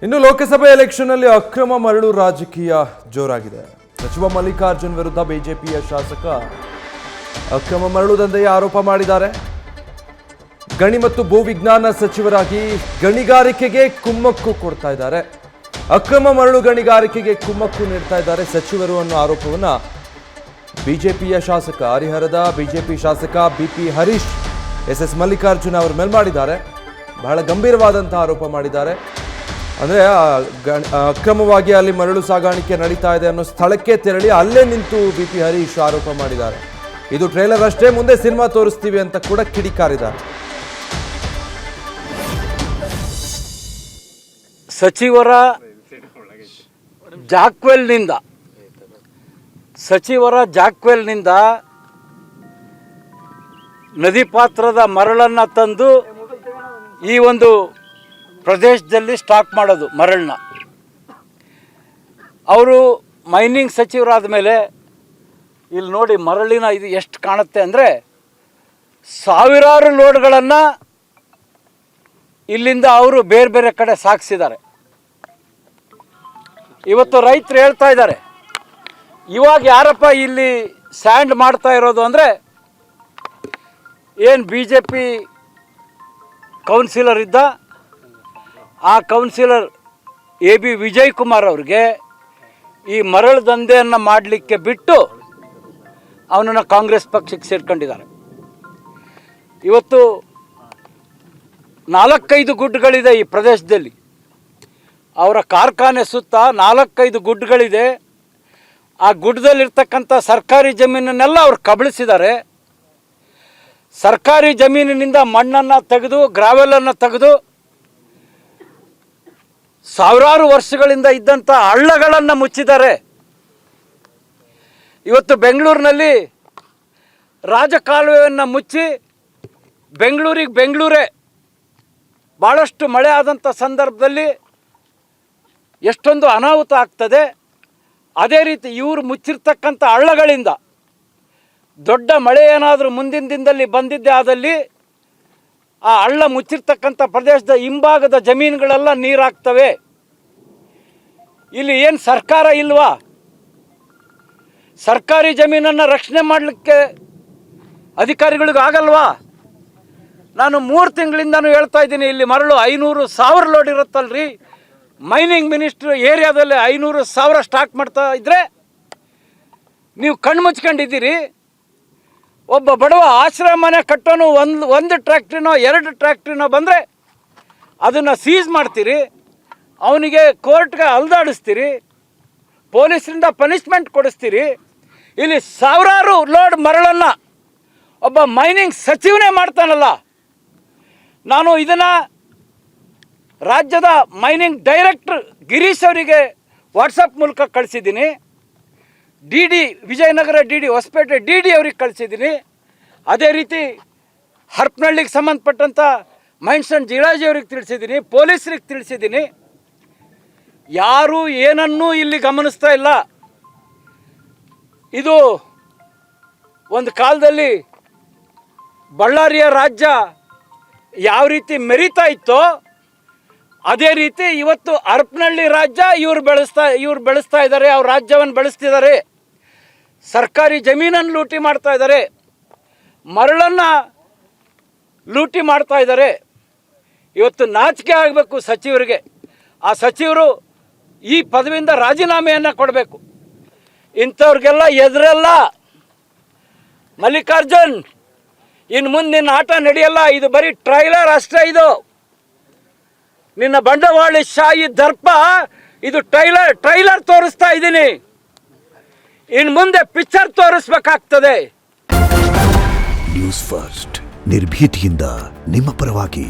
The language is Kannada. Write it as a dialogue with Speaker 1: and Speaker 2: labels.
Speaker 1: ಇನ್ನು ಲೋಕಸಭೆ ಎಲೆಕ್ಷನ್ ಅಲ್ಲಿ ಅಕ್ರಮ ಮರಳು ರಾಜಕೀಯ ಜೋರಾಗಿದೆ. ಸಚಿವ ಮಲ್ಲಿಕಾರ್ಜುನ್ ವಿರುದ್ಧ ಬಿಜೆಪಿಯ ಶಾಸಕ ಅಕ್ರಮ ಮರಳು ದಂಧೆಯ ಆರೋಪ ಮಾಡಿದ್ದಾರೆ. ಗಣಿ ಮತ್ತು ಭೂವಿಜ್ಞಾನ ಸಚಿವರಾಗಿ ಗಣಿಗಾರಿಕೆಗೆ ಕುಮ್ಮಕ್ಕು ಕೊಡ್ತಾ ಇದ್ದಾರೆ. ಅಕ್ರಮ ಮರಳು ಗಣಿಗಾರಿಕೆಗೆ ಕುಮ್ಮಕ್ಕು ನೀಡ್ತಾ ಇದ್ದಾರೆ ಸಚಿವರು ಅನ್ನೋ ಆರೋಪವನ್ನ ಬಿಜೆಪಿಯ ಶಾಸಕ ಹರಿಹರದ ಬಿಜೆಪಿ ಶಾಸಕ ಬಿಪಿ ಹರೀಶ್ ಎಸ್ ಮಲ್ಲಿಕಾರ್ಜುನ್ ಅವರ ಮೇಲೆ ಮಾಡಿದ್ದಾರೆ. ಬಹಳ ಗಂಭೀರವಾದಂತಹ ಆರೋಪ ಮಾಡಿದ್ದಾರೆ. ಅಂದರೆ ಅಕ್ರಮವಾಗಿ ಅಲ್ಲಿ ಮರಳು ಸಾಗಾಣಿಕೆ ನಡೀತಾ ಇದೆ ಅನ್ನೋ ಸ್ಥಳಕ್ಕೆ ತೆರಳಿ ಅಲ್ಲೇ ನಿಂತು ಬಿಪಿ ಹರೀಶ್ ಆರೋಪ ಮಾಡಿದ್ದಾರೆ. ಇದು ಟ್ರೇಲರ್ ಅಷ್ಟೇ, ಮುಂದೆ ಸಿನಿಮಾ ತೋರಿಸ್ತೀವಿ ಅಂತ ಕೂಡ ಕಿಡಿಕಾರಿದ್ದಾರೆ.
Speaker 2: ಸಚಿವರ ಜಾಕ್ವೆಲ್ನಿಂದ ನದಿ ಪಾತ್ರದ ಮರಳನ್ನು ತಂದು ಈ ಒಂದು ಪ್ರದೇಶದಲ್ಲಿ ಸ್ಟಾಕ್ ಮಾಡೋದು ಮರಳನ್ನ. ಅವರು ಮೈನಿಂಗ್ ಸಚಿವರಾದ ಮೇಲೆ ಇಲ್ಲಿ ನೋಡಿ ಮರಳಿನ ಇದು ಎಷ್ಟು ಕಾಣುತ್ತೆ ಅಂದರೆ ಸಾವಿರಾರು ಲೋಡ್ಗಳನ್ನು ಇಲ್ಲಿಂದ ಅವರು ಬೇರೆ ಬೇರೆ ಕಡೆ ಸಾಗಿಸಿದ್ದಾರೆ. ಇವತ್ತು ರೈತರು ಹೇಳ್ತಾ ಇದ್ದಾರೆ, ಇವಾಗ ಯಾರಪ್ಪ ಇಲ್ಲಿ ಸ್ಯಾಂಡ್ ಮಾಡ್ತಾ ಇರೋದು ಅಂದರೆ ಏನು ಬಿ ಜೆ ಪಿ ಕೌನ್ಸಿಲರ್ ಇದ್ದ, ಆ councillor A B Vijay Kumar ಅವ್ರಿಗೆ ಈ ಮರಳು ದಂಧೆಯನ್ನು ಮಾಡಲಿಕ್ಕೆ ಬಿಟ್ಟು ಅವನನ್ನು ಕಾಂಗ್ರೆಸ್ ಪಕ್ಷಕ್ಕೆ ಸೇರ್ಕೊಂಡಿದ್ದಾರೆ. ಇವತ್ತು 4-5 ಗುಡ್ಡಗಳಿದೆ ಈ ಪ್ರದೇಶದಲ್ಲಿ. ಅವರ ಕಾರ್ಖಾನೆ ಸುತ್ತ 4-5 ಗುಡ್ಡಗಳಿದೆ. ಆ ಗುಡ್ಡದಲ್ಲಿರ್ತಕ್ಕಂಥ ಸರ್ಕಾರಿ ಜಮೀನನ್ನೆಲ್ಲ ಅವ್ರು ಕಬಳಿಸಿದ್ದಾರೆ. ಸರ್ಕಾರಿ ಜಮೀನಿನಿಂದ ಮಣ್ಣನ್ನು ತೆಗೆದು ಗ್ರಾವೆಲನ್ನು ತೆಗೆದು ಸಾವಿರಾರು ವರ್ಷಗಳಿಂದ ಇದ್ದಂಥ ಹಳ್ಳಗಳನ್ನು ಮುಚ್ಚಿದ್ದಾರೆ. ಇವತ್ತು ಬೆಂಗಳೂರಿನಲ್ಲಿ ರಾಜಕಾಲುವೆಯನ್ನು ಮುಚ್ಚಿ ಬೆಂಗಳೂರೇ ಭಾಳಷ್ಟು ಮಳೆ ಆದಂಥ ಸಂದರ್ಭದಲ್ಲಿ ಎಷ್ಟೊಂದು ಅನಾಹುತ ಆಗ್ತದೆ. ಅದೇ ರೀತಿ ಇವರು ಮುಚ್ಚಿರ್ತಕ್ಕಂಥ ಹಳ್ಳಗಳಿಂದ ದೊಡ್ಡ ಮಳೆ ಏನಾದರೂ ಮುಂದಿನ ದಿನದಲ್ಲಿ ಬಂದಿದ್ದೇ ಆದಲ್ಲಿ ಆ ಹಳ್ಳ ಮುಚ್ಚಿರ್ತಕ್ಕಂಥ ಪ್ರದೇಶದ ಹಿಂಭಾಗದ ಜಮೀನುಗಳೆಲ್ಲ ನೀರಾಗ್ತವೆ. ಇಲ್ಲಿ ಏನು ಸರ್ಕಾರ ಇಲ್ವಾ? ಸರ್ಕಾರಿ ಜಮೀನನ್ನು ರಕ್ಷಣೆ ಮಾಡಲಿಕ್ಕೆ ಅಧಿಕಾರಿಗಳಿಗೂ ಆಗಲ್ವಾ? ನಾನು 3 ತಿಂಗಳಿಂದನೂ ಹೇಳ್ತಾ ಇದ್ದೀನಿ, ಇಲ್ಲಿ ಮರಳು 500,000 ಲೋಡ್ ಇರುತ್ತಲ್ರಿ. ಮೈನಿಂಗ್ ಮಿನಿಸ್ಟ್ರು ಏರಿಯಾದಲ್ಲಿ 500,000 ಸ್ಟಾಕ್ ಮಾಡ್ತಾ ಇದ್ದರೆ ನೀವು ಕಣ್ಣು ಮುಚ್ಕೊಂಡಿದ್ದೀರಿ. ಒಬ್ಬ ಬಡವ ಆಶ್ರಯ ಮನೆ ಕಟ್ಟೋನು ಒಂದು ಟ್ರ್ಯಾಕ್ಟ್ರಿನೋ 2 ಟ್ರ್ಯಾಕ್ಟ್ರಿನೋ ಬಂದರೆ ಅದನ್ನು ಸೀಸ್ ಮಾಡ್ತೀರಿ, ಅವನಿಗೆ ಕೋರ್ಟ್ಗೆ ಅಲ್ದಾಡಿಸ್ತೀರಿ, ಪೊಲೀಸರಿಂದ ಪನಿಷ್ಮೆಂಟ್ ಕೊಡಿಸ್ತೀರಿ. ಇಲ್ಲಿ ಸಾವಿರಾರು ಲೋಡ್ ಮರಳನ್ನು ಒಬ್ಬ ಮೈನಿಂಗ್ ಸಚಿವನೇ ಮಾಡ್ತಾನಲ್ಲ. ನಾನು ಇದನ್ನು ರಾಜ್ಯದ ಮೈನಿಂಗ್ ಡೈರೆಕ್ಟರ್ ಗಿರೀಶ್ ಅವರಿಗೆ ವಾಟ್ಸಪ್ ಮೂಲಕ ಕಳಿಸಿದ್ದೀನಿ. ವಿಜಯನಗರ ಹೊಸಪೇಟೆ ಅವರಿಗೆ ಕಳಿಸಿದ್ದೀನಿ. ಅದೇ ರೀತಿ ಹರಪನಹಳ್ಳಿಗೆ ಸಂಬಂಧಪಟ್ಟಂಥ ಮೈನ್ಸನ್ ಜಿರಾಜಿ ಅವ್ರಿಗೆ ತಿಳಿಸಿದ್ದೀನಿ, ಪೊಲೀಸರಿಗೆ ತಿಳಿಸಿದ್ದೀನಿ. ಯಾರೂ ಏನನ್ನೂ ಇಲ್ಲಿ ಗಮನಿಸ್ತಾ ಇಲ್ಲ. ಇದು ಒಂದು ಕಾಲದಲ್ಲಿ ಬಳ್ಳಾರಿಯ ರಾಜ್ಯ ಯಾವ ರೀತಿ ಮೆರೀತಾ ಇತ್ತೋ ಅದೇ ರೀತಿ ಇವತ್ತು ಹರಪನಹಳ್ಳಿ ರಾಜ್ಯ ಇವ್ರು ಬೆಳೆಸ್ತಾ ಇದ್ದಾರೆ. ಅವ್ರ ರಾಜ್ಯವನ್ನು ಬೆಳೆಸ್ತಿದ್ದಾರೆ. ಸರ್ಕಾರಿ ಜಮೀನನ್ನು ಲೂಟಿ ಮಾಡ್ತಾ ಇದ್ದಾರೆ, ಮರಳನ್ನು ಲೂಟಿ ಮಾಡ್ತಾ ಇದ್ದಾರೆ. ಇವತ್ತು ನಾಚಿಕೆ ಆಗಬೇಕು ಸಚಿವರಿಗೆ. ಆ ಸಚಿವರು ಈ ಪದವಿಯಿಂದ ರಾಜೀನಾಮೆಯನ್ನು ಕೊಡಬೇಕು. ಇಂಥವ್ರಿಗೆಲ್ಲ ಎದುರಲ್ಲ. ಮಲ್ಲಿಕಾರ್ಜುನ್, ಇನ್ನು ಮುಂದೆ ನಿನ್ನ ಆಟ ನಡೆಯಲ್ಲ. ಇದು ಬರೀ ಟ್ರೈಲರ್ ಅಷ್ಟೇ. ಇದು ನಿನ್ನ ಬಂಡವಾಳ ಶಾಹಿ ದರ್ಪ. ಇದು ಟ್ರೈಲರ್ ತೋರಿಸ್ತಾ ಇದ್ದೀನಿ. ಇನ್ನು ಮುಂದೆ ಪಿಕ್ಚರ್ ತೋರಿಸ್ಬೇಕಾಗ್ತದೆ.
Speaker 3: ನ್ಯೂಸ್ ಫಸ್ಟ್ ನಿರ್ಭೀತಿಯಿಂದ ನಿಮ್ಮ ಪರವಾಗಿ.